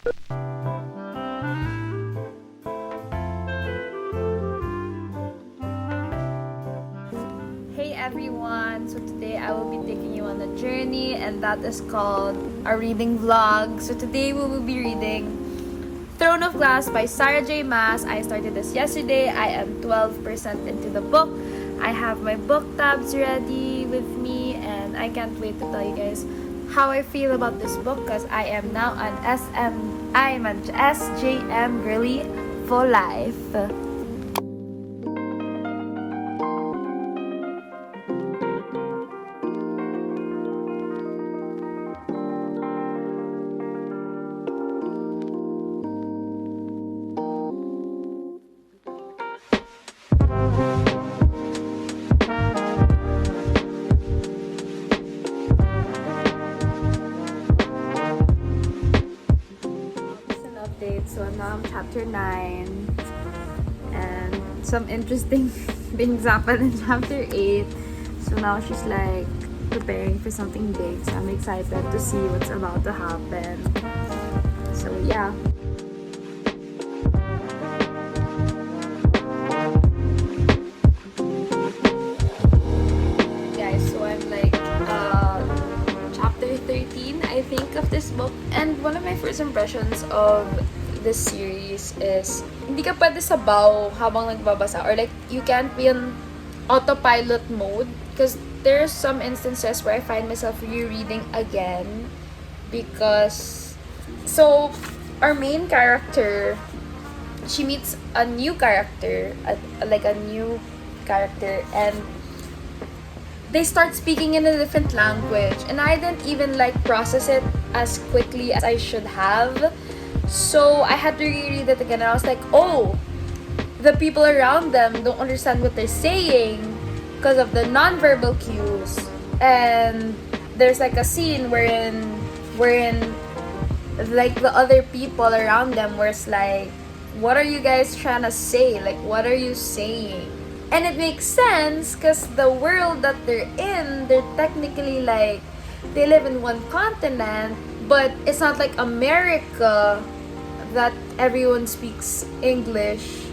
Hey everyone! So today I will be taking you on a journey, and that is called a reading vlog. So today we will be reading Throne of Glass by Sarah J. Maas. I started this yesterday. I am 12% into the book. I have my book tabs ready with me, and I can't wait to tell you guys how I feel about this book, because I am now an SJM girly for life. So now I'm chapter 9, and some interesting things happened in chapter 8. So now she's like preparing for something big, so I'm excited to see what's about to happen. So yeah. Guys, so I'm like chapter 13 I think of this book, and one of my first impressions of this series is hindi ka pwede sabaw habang nagbabasa, or like you can't be on autopilot mode, because there's some instances where I find myself rereading again, because so our main character, she meets a new character, and they start speaking in a different language, and I didn't even like process it as quickly as I should have. So I had to reread it again, and I was like, oh, the people around them don't understand what they're saying because of the non-verbal cues. And there's like a scene wherein like the other people around them was like, what are you guys trying to say? Like, what are you saying? And it makes sense because the world that they're in, they're technically like, they live in one continent, but it's not like America that everyone speaks English.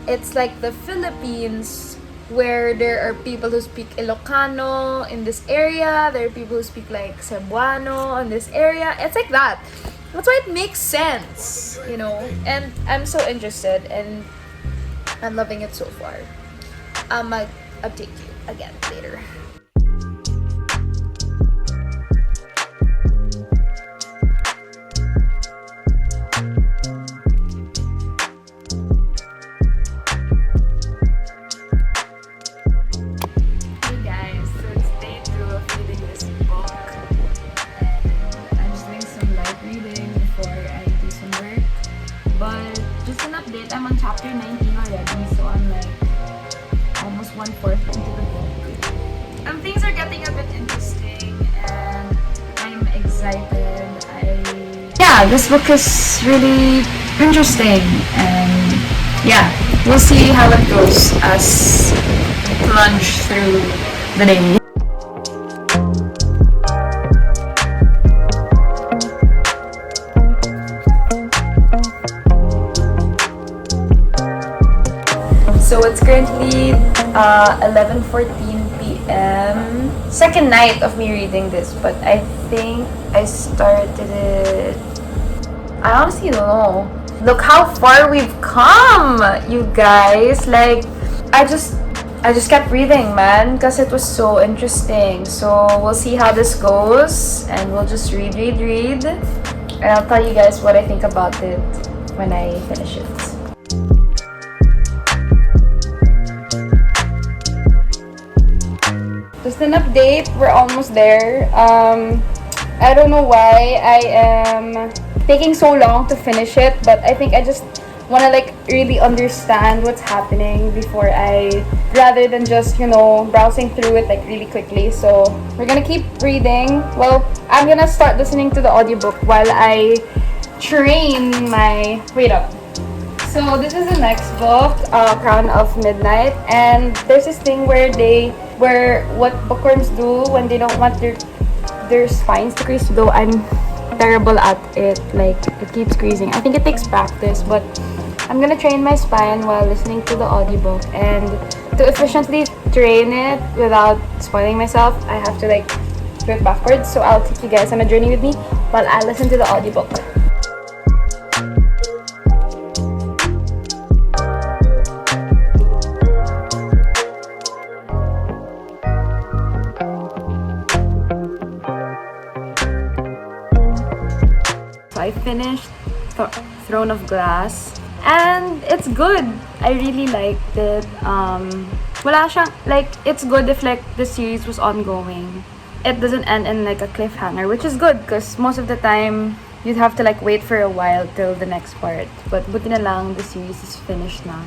It's like the Philippines, where there are people who speak Ilocano in this area, there are people who speak like Cebuano in this area. It's like that. That's why it makes sense, you know? And I'm so interested, and I'm loving it so far. I'll update you again later. But just an update, I'm on chapter 19 already, so I'm like almost 1/4 into the book. And things are getting a bit interesting, and I'm excited. Yeah, this book is really interesting, and yeah, we'll see how it goes as plunge through the day. So it's currently 11:14 p.m. Second night of me reading this, but I think I started it. I honestly don't know. Look how far we've come, you guys. Like, I just kept reading, man, because it was so interesting. So we'll see how this goes, and we'll just read, and I'll tell you guys what I think about it when I finish it. Just an update, we're almost there. I don't know why I am taking so long to finish it, but I think I just want to like really understand what's happening before rather than just, you know, browsing through it like really quickly. So we're gonna keep reading. Well, I'm gonna start listening to the audiobook while I train my, wait up. So this is the next book, Crown of Midnight, and there's this thing where what bookworms do when they don't want their spines to crease. Though I'm terrible at it. Like, it keeps creasing. I think it takes practice, but I'm gonna train my spine while listening to the audiobook. And to efficiently train it without spoiling myself, I have to like do it backwards. So I'll take you guys on a journey with me while I listen to the audiobook. So I finished Throne of Glass, and it's good. I really liked it. Wala siyang, like, it's good if like the series was ongoing. It doesn't end in like a cliffhanger, which is good because most of the time you'd have to like wait for a while till the next part. But buti na lang the series is finished na.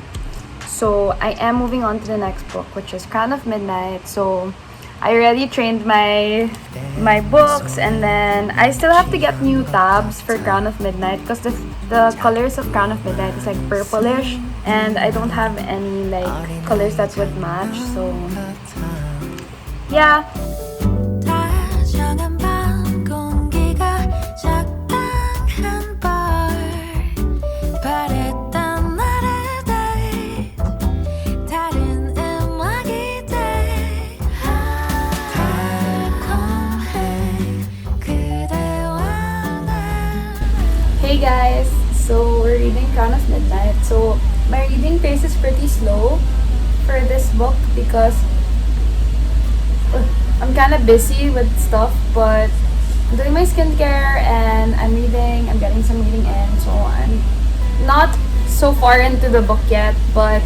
So I am moving on to the next book, which is Crown of Midnight. So I already trained my books, and then I still have to get new tabs for Crown of Midnight because the colors of Crown of Midnight is like purplish, and I don't have any like colors that would match. So yeah. Hey guys, so we're reading Crown of Midnight. So my reading pace is pretty slow for this book because I'm kind of busy with stuff, but I'm doing my skincare and I'm reading, I'm getting some reading in, so I'm not so far into the book yet, but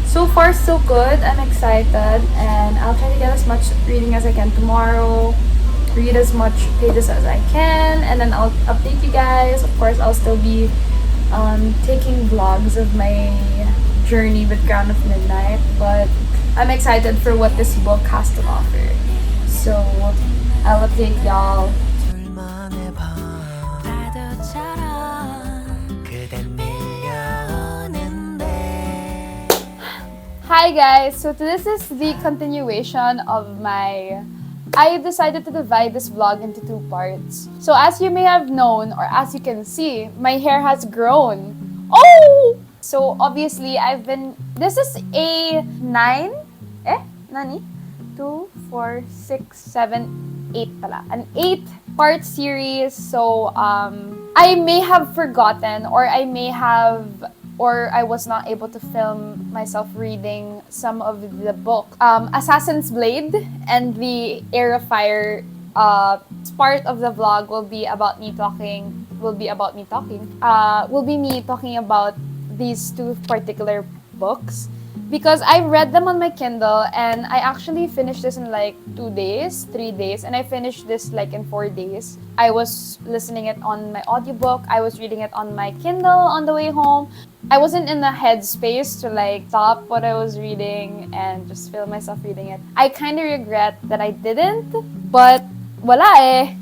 so far so good. I'm excited and I'll try to get as much reading as I can tomorrow. Read as much pages as I can, and then I'll update you guys. Of course, I'll still be taking vlogs of my journey with Crown of Midnight, but I'm excited for what this book has to offer. So I'll update y'all. Hi guys, so this is the continuation of I decided to divide this vlog into 2 parts. So as you may have known, or as you can see, my hair has grown. Oh! So obviously, this is a 9? Nani? 2, 4, 6, 7, 8 pala. An 8-part series. So, I may have forgotten, or I was not able to film myself reading some of the book. Assassin's Blade and the Heir of Fire part of the vlog will be me talking about these 2 particular books because I read them on my Kindle, and I actually finished this in like 2 days, 3 days, and I finished this like in 4 days. I was listening it on my audiobook, I was reading it on my Kindle on the way home. I wasn't in the headspace to like stop what I was reading and just film myself reading it. I kind of regret that I didn't, but wala eh.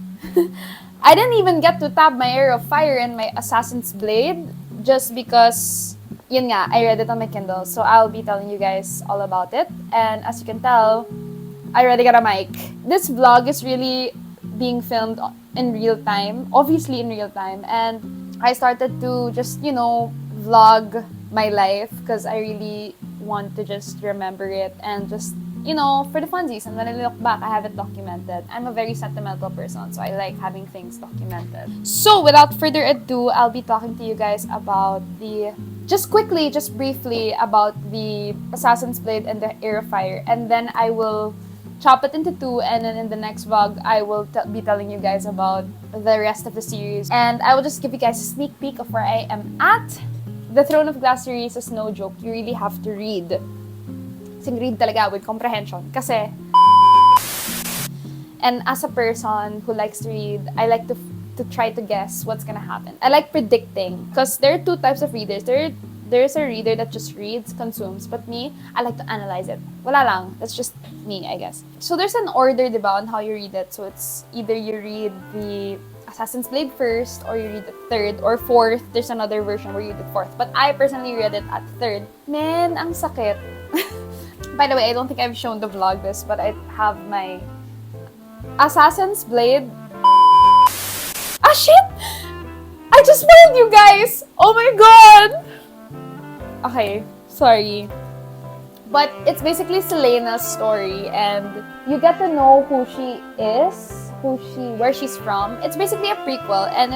I didn't even get to tab my Heir of Fire and my Assassin's Blade just because, yun nga, I read it on my Kindle. So I'll be telling you guys all about it. And as you can tell, I already got a mic. This vlog is really being filmed in real time, obviously in real time. And I started to just, vlog my life because I really want to just remember it and just, for the funsies. And when I look back, I have it documented. I'm a very sentimental person, so I like having things documented. So without further ado, I'll be talking to you guys about just briefly about the Assassin's Blade and the Heir of Fire. And then I will chop it into 2, and then in the next vlog, I will be telling you guys about the rest of the series. And I will just give you guys a sneak peek of where I am at. The Throne of Glass series is no joke. You really have to read. Read talaga with comprehension. Kasi, and as a person who likes to read, I like to try to guess what's gonna happen. I like predicting. Because there are 2 types of readers. There's a reader that just reads, consumes. But me, I like to analyze it. Wala lang. That's just me, I guess. So there's an order, diba, on how you read it. So it's either you read the Assassin's Blade first, or you read the 3rd, or 4th. There's another version where you read the 4th. But I personally read it at 3rd. Man, ang sakit. By the way, I don't think I've shown the vlog this, but I have my Assassin's Blade. Oh my god! Okay, sorry. But it's basically Selena's story, and you get to know who she is, where she's from. It's basically a prequel, and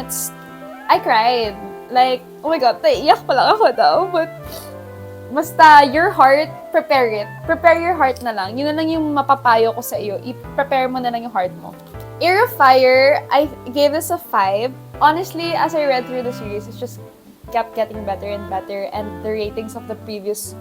I cried. Like, oh my god, naiiyak pa lang ako daw. But, basta, your heart, prepare it. Prepare your heart na lang. Yun na lang yung mapapayo ko sa iyo. I-prepare mo na lang yung heart mo. Ear of Fire, I gave this a 5. Honestly, as I read through the series, it just kept getting better and better, and the ratings of the previous,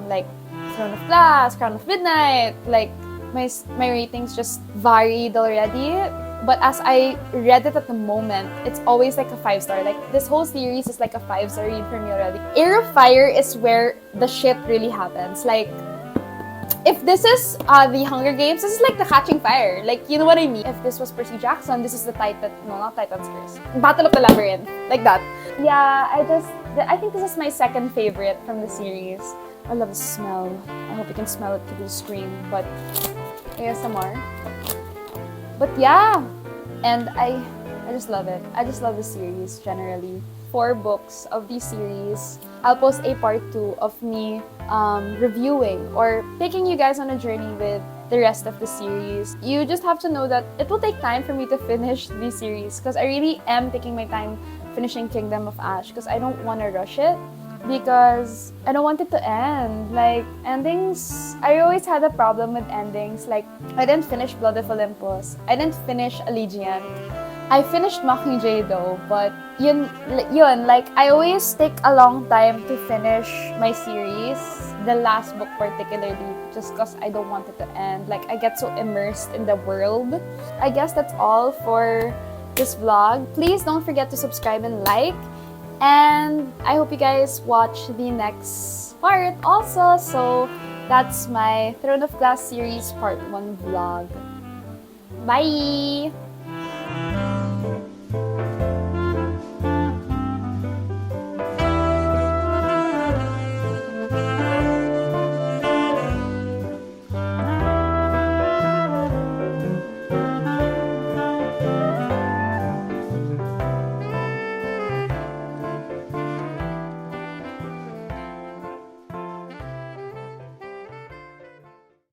like, Throne of Glass, Crown of Midnight, like, my ratings just varied already. But as I read it at the moment, it's always like a 5-star. Like, this whole series is like a 5-star read for me already. Ear of Fire is where the shit really happens. Like, if this is the Hunger Games, this is like the Catching Fire. Like, you know what I mean? If this was Percy Jackson, this is the not Titan's Curse. Battle of the Labyrinth. Like that. Yeah, I think this is my second favorite from the series. I love the smell. I hope you can smell it through the screen, but ASMR. But yeah, and I just love it. I just love the series generally. 4 books of the series. I'll post a part 2 of me reviewing or taking you guys on a journey with the rest of the series. You just have to know that it will take time for me to finish the series, because I really am taking my time finishing Kingdom of Ash, because I don't want to rush it. Because I don't want it to end. Like, endings, I always had a problem with endings. Like, I didn't finish Blood of Olympus. I didn't finish Allegiant. I finished Mockingjay though, but yun, like, I always take a long time to finish my series. The last book particularly, just because I don't want it to end. Like, I get so immersed in the world. I guess that's all for this vlog. Please don't forget to subscribe and like. And I hope you guys watch the next part also. So that's my Throne of Glass series part 1 vlog. Bye!